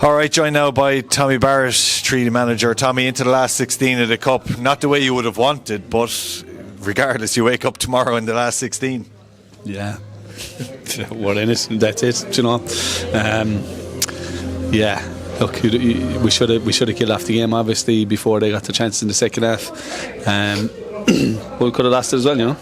Alright, joined now by Tommy Barrett, treaty manager. Tommy, into the last 16 of the Cup. Not the way you would have wanted, but regardless, you wake up tomorrow in the last 16. Yeah, we're in it, and that's it, you know. Yeah, look, we should have killed off the game, obviously, before they got the chance in the second half. But we could have lost it as well, you know.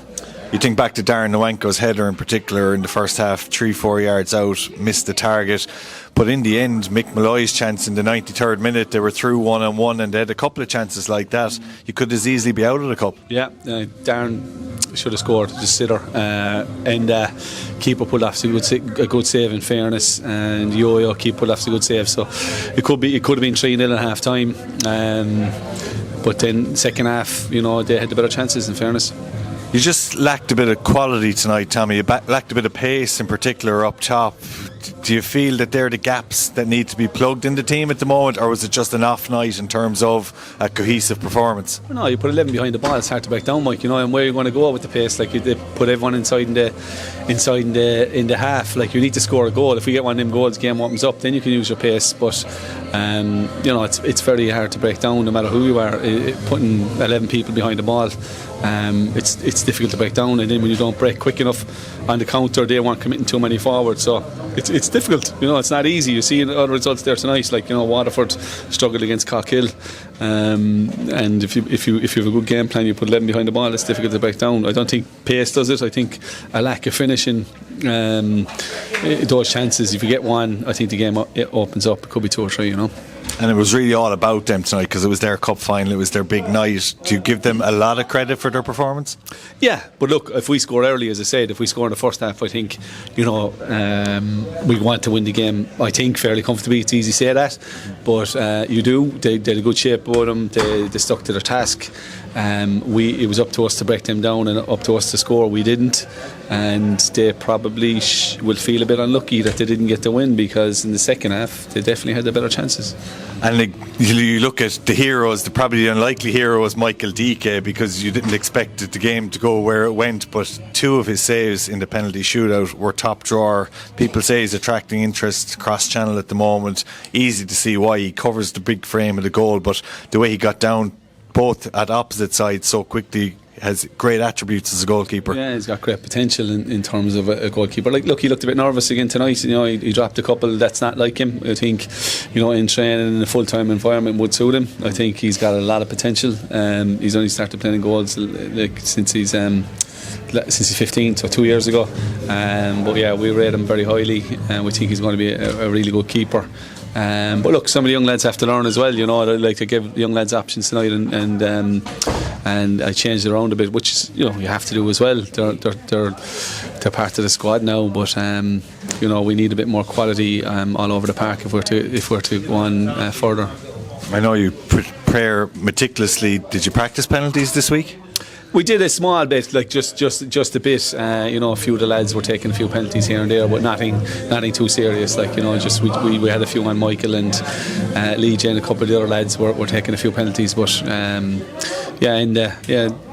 You think back to Darren Nwanko's header in particular in the first half, 3-4 yards out, missed the target. But in the end, Mick Malloy's chance in the 93rd minute, they were through 1-on-1 and they had a couple of chances like that. You could as easily be out of the Cup. Yeah, Darren should have scored, just sitter. And keeper pulled off a good save, in fairness. And Yo-Yo keeper pulled off a good save. So it could have been 3-0 at half time. But then second half, you know, they had the better chances, in fairness. You just lacked a bit of quality tonight, Tommy. You lacked a bit of pace in particular up top. Do you feel that they're the gaps that need to be plugged in the team at the moment, or was it just an off night in terms of a cohesive performance? No, you put 11 behind the ball, it's hard to back down, Mike, you know, and where you're going to go with the pace, like they put everyone inside in the half. Like, you need to score a goal. If we get one of them goals, game opens up, then you can use your pace. But you know, it's very hard to break down no matter who you are. Putting 11 people behind the ball, it's difficult to break down, and then when you don't break quick enough on the counter, they weren't committing too many forward, so it's difficult, you know. It's not easy. You see other results there tonight, like, you know, Waterford struggled against Cockhill, and if you have a good game plan, you put 11 behind the ball, it's difficult to break down. I don't think pace does it. I think a lack of finishing those chances, if you get one, I think the game opens up. It could be 2 or 3, you know. And it was really all about them tonight because it was their cup final, it was their big night. Do you give them a lot of credit for their performance? Yeah, but look, if we score early, as I said, if we score in the first half, I think, you know, we want to win the game, I think, fairly comfortably. It's easy to say that, but you do. They had a good shape about them. They stuck to their task. It was up to us to break them down and up to us to score. We didn't, and they probably will feel a bit unlucky that they didn't get the win, because in the second half they definitely had the better chances. And you look at the heroes, probably the unlikely hero was Michael Dike, because you didn't expect the game to go where it went, but 2 of his saves in the penalty shootout were top drawer. People say he's attracting interest cross channel at the moment. Easy to see why. He covers the big frame of the goal, but the way he got down both at opposite sides so quickly has great attributes as a goalkeeper. Yeah, he's got great potential in terms of a goalkeeper. Like, look, he looked a bit nervous again tonight. You know, he dropped a couple. That's not like him. I think, you know, in training in a full-time environment would suit him. I think he's got a lot of potential. He's only started playing goals like since he's 15, so 2 years ago. But yeah, we rate him very highly, and we think he's going to be a really good keeper. But look, some of the young lads have to learn as well. You know, I'd like to give young lads options tonight, and I changed it around a bit, which is, you know, you have to do as well. They're part of the squad now, but you know, we need a bit more quality all over the park if we're to go on further. I know you prepare meticulously. Did you practice penalties this week? We did a small bit, like just a bit. You know, a few of the lads were taking a few penalties here and there, but nothing too serious. Like, you know, just we had a few on Michael and Lee J, and a couple of the other lads were taking a few penalties, but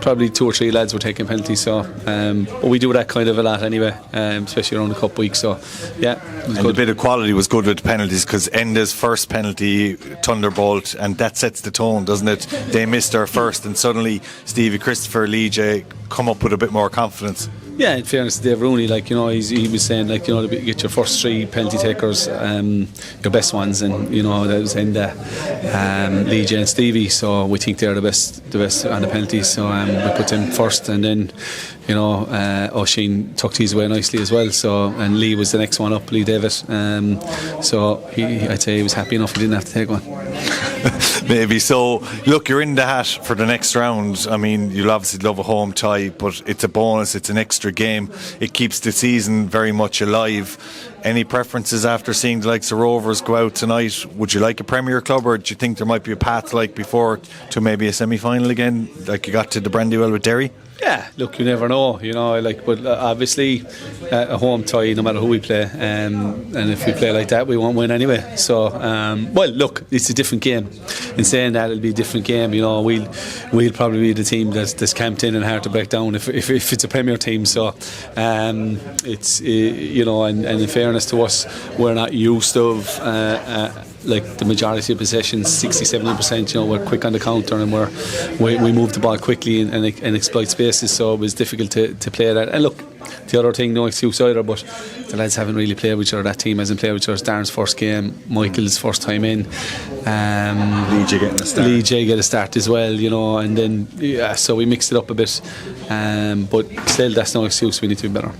probably 2 or 3 lads were taking penalties. So but we do that kind of a lot anyway, especially around the cup week. So yeah, and good. The bit of quality was good with the penalties, because Enda's first penalty, Thunderbolt, and that sets the tone, doesn't it? They missed their first, and suddenly Stevie Christopher, Lee J come up with a bit more confidence. Yeah, in fairness to Dave Rooney, like, you know, he was saying, like, you know, to get your first 3 penalty takers, your best ones, and, you know, that was Enda, Lee J and Stevie, so we think they're the best on the penalties, so we put them first, and then, you know, Oisin tucked his away nicely as well, so, and Lee was the next one up, Lee Davis, so I'd say he was happy enough he didn't have to take one. Maybe so. Look, you're in the hat for the next round. I mean, you'll obviously love a home tie, but it's a bonus, it's an extra game. It keeps the season very much alive. Any preferences after seeing the likes of Rovers go out tonight? Would you like a Premier club, or do you think there might be a path like before to maybe a semi-final again, like you got to the Brandywell with Derry? Yeah, look, you never know, you know, like, but obviously a home tie, no matter who we play, and if we play like that, we won't win anyway. So, well, look, it's a different game. In saying that, it'll be a different game. You know, we'll probably be the team that's camped in and hard to break down if it's a Premier team. So, it's you know, and in fairness to us, we're not used to like the majority of possessions, 60-70%. You know, we're quick on the counter and we move the ball quickly and exploit spaces. So it was difficult to play that. And look, the other thing, no excuse either, but the lads haven't really played with each other. That team hasn't played with each other. It's Darren's first game, Michael's first time in. Lee J getting a start. Lee J get a start as well, you know, and then so we mixed it up a bit. But still, that's no excuse. We need to be better.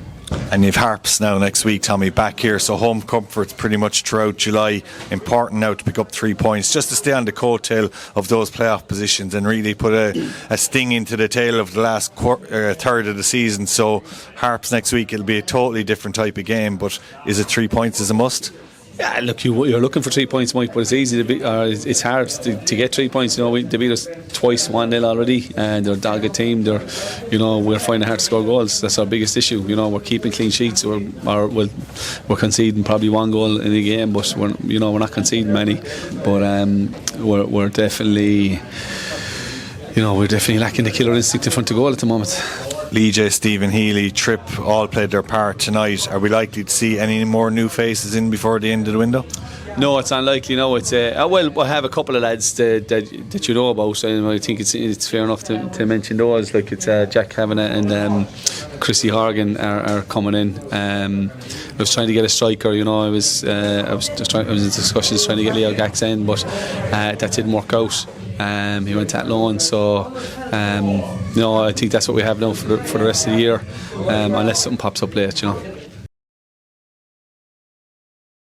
And you've Harps now next week, Tommy, back here, so home comforts pretty much throughout July. Important now to pick up 3 points just to stay on the coattail of those playoff positions and really put a sting into the tail of the last third of the season. So Harps next week, it'll be a totally different type of game, but is it 3 points as a must? Yeah, look, you're looking for 3 points, Mike, but it's easy to be, it's hard to get 3 points. You know, they beat us twice 1-0 already, and they're a dogged team. You know, we're finding it hard to score goals. That's our biggest issue. You know, we're keeping clean sheets. We're conceding probably 1 goal in a game, but we're not conceding many. But we're definitely, lacking the killer instinct in front of goal at the moment. Lee J, Stephen Healy, Tripp all played their part tonight. Are we likely to see any more new faces in before the end of the window? No, it's unlikely. No, it's we'll have a couple of lads that you know about, and I think it's fair enough to mention those. Like it's Jack Kavanagh and Chrissy Horgan are coming in. I was trying to get a striker. You know, I was in discussions trying to get Leo Gax in, but that didn't work out. He went at loan, so I think that's what we have now for the rest of the year, unless something pops up late, you know.